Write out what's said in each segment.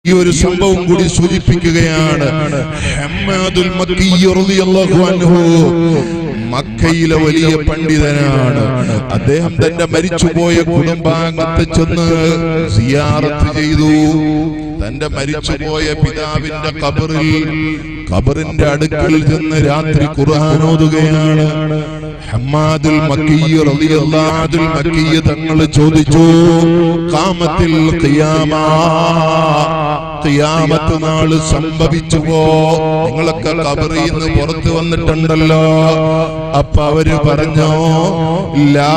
ഈ ഒരു സംഭവം കൂടി സൂചിപ്പിക്കുകയാണ്. ഹമ്മാദുൽ മക്കി റളിയല്ലാഹു അൻഹു മക്കയിലെ വലിയ പണ്ഡിതനാണ്. അദ്ദേഹം തന്റെ മരിച്ചുപോയ കുടുംബാംഗത്തെ ചെന്ന് സിയാറത്ത് ചെയ്തു. തന്റെ മരിച്ചുപോയ പിതാവിന്റെ ഖബറിന്റെ അടുക്കൽ ചെന്ന് രാത്രി ഖുർആൻ ഓതുകയാണ്. ഹമ്മാദുൽ മക്കി റളിയല്ലാഹു മക്കി തങ്ങൾ ചോദിച്ചു, ഖാമത്തിൽ ഖിയാമത്ത് നാൾ സംഭവിച്ചുവോ? നിങ്ങളൊക്കെ ഖബറിൽ നിന്ന് പുറത്തു വന്നിട്ടുണ്ടല്ലോ. അപ്പൊ അവര് പറഞ്ഞു, ലാ,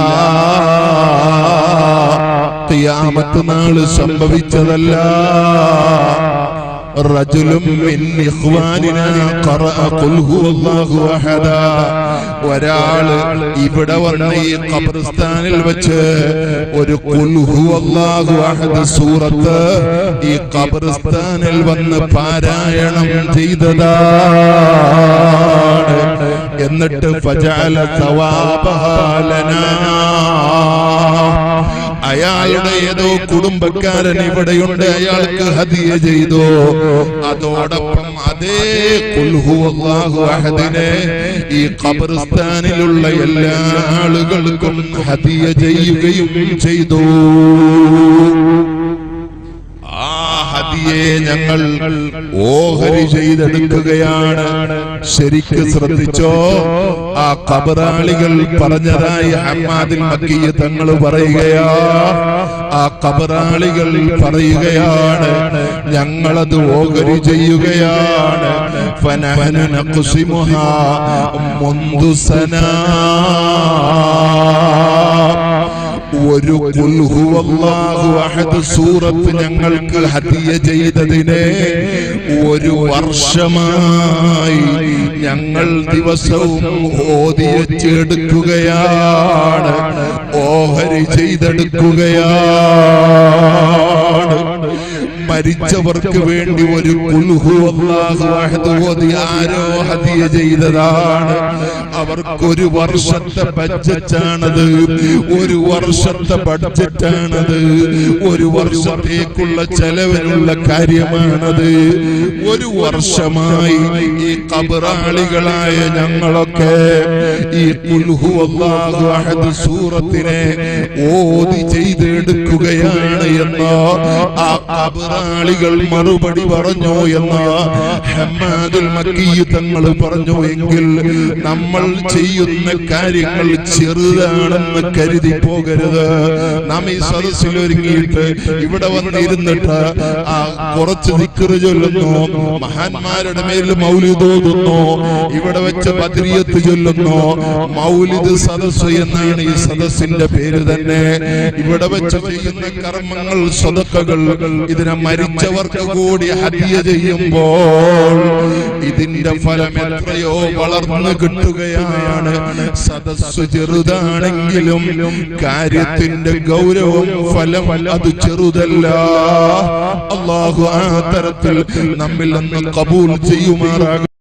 ഖിയാമത്ത് നാൾ സംഭവിച്ചതല്ല. റജുലും മിൻ ഇഖ്വാനിനാ ഖറഅ ഖുൽ ഹുവല്ലാഹു അഹദ. ഒരാള് ഇവിടെ വന്ന് ഈ ഖബർസ്ഥാനിൽ വെച്ച് ഒരു ഖുൽ ഹുവല്ലാഹു അഹദ് സൂറത്ത് ഈ ഖബർസ്ഥാനിൽ വന്ന് പാരായണം ചെയ്തതാണ്. എന്നിട്ട് ഫജഅല സവാബഹാ ലനാ, അയാളുടെ ഏതോ കുടുംബക്കാരൻ ഇവിടെയുണ്ട്, അയാൾക്ക് ഹദിയ ചെയ്തു. അതോടൊപ്പം അതേ ഖുൽ ഹുവല്ലാഹു അഹദിനെ ഈ ഖബർസ്ഥാനിലുള്ള എല്ലാ ആളുകൾക്കും ഹദിയ ചെയ്യുകയും ചെയ്തു. ആ ഹദിയെ ഞങ്ങൾ ഓഹരി ചെയ്തെടുക്കുകയാണ്. ശരിക്ക് ശ്രദ്ധിച്ചോ. ആ ഖബറാളികൾ പറഞ്ഞതായി ഹമ്മാദുൽ മക്കി തങ്ങൾ പറയുകയാ. ആ ഖബറാളികൾ പറയുകയാണ്, ഞങ്ങളത് ഓഹരി ചെയ്യുകയാണ്. ഫനഹനു നഖ്സിമുഹാ മുൻദു സനാ. ഒരു ഖുൽ ഹുവല്ലാഹു അഹദ് സൂറത്ത് ഞങ്ങൾക്ക് ഹദിയ ചെയ്തതിനെ ഒരു വർഷമായി ഞങ്ങൾ ദിവസവും ഓതിയെടുക്കുകയാണ്, ഓഹരി ചെയ്തെടുക്കുകയാണ്. മരിച്ചവർക്ക് വേണ്ടി ഒരു ഖുൽ ഹുവല്ലാഹു അഹദ് ഓതി ആരോ ഹദിയ ചെയ്തതാണ്. അവർക്കൊരു വർഷത്തെ ബഡ്ജറ്റാണത്, ഒരു വർഷത്തെ ബഡ്ജറ്റാണത്, ഒരു വർഷത്തേക്കുള്ള ചെലവിനുള്ള കാര്യമാണത്. ഒരു വർഷമായി ഈ ഖബറാളികളായ ഞങ്ങളൊക്കെ ഈ ഖുൽ ഹുവല്ലാഹു അഹദ് സൂറത്തിനെ ഓതി ചെയ്തെടുക്കുകയാണ് എന്ന് ആ ഖബറാളികൾ മറുപടി പറഞ്ഞു എന്ന് ഹമ്മാദുൽ മക്കി തങ്ങൾ പറഞ്ഞു. എങ്കിൽ നമ്മൾ ചെയ്യുന്ന കാര്യങ്ങൾ ചെറുതാണെന്ന് കരുതി പോകരുത്. നാം ഈ സദസ്സിൽ ഒരുങ്ങിയിട്ട് ഇവിടെ വന്നിരുന്നിട്ട് കുറച്ച് ദിക്ർ ചൊല്ലുന്നു, മഹാന്മാരുടെ മേൽ മൗലിദ് ഓതുന്നു, ഇവിടെ വെച്ച് ബദ്രിയത്ത് ചൊല്ലുന്നു. മൗലിദ് സദസ്സ് എന്നാണ് ഈ സദസ്സിന്റെ പേര് തന്നെ. ഇവിടെ വെച്ച് ചെയ്യുന്ന കർമ്മങ്ങൾ, സദഖകൾ, ഇതിനെ മരിച്ചവർക്ക് കൂടി ഹദിയ ചെയ്യുമ്പോൾ ഇതിന്റെ ഫലം എത്രയോ വളർന്നു കിട്ടുകയാണ്. സദസ്സ് ചെറുതാണെങ്കിലും കാര്യത്തിന്റെ ഗൗരവം, ഫലം അത് ചെറുതല്ല. അല്ലാഹു ആ തരത്തിൽ നമ്മിൽ നിന്ന് ഖബൂൽ ചെയ്യുമാറാകട്ടെ.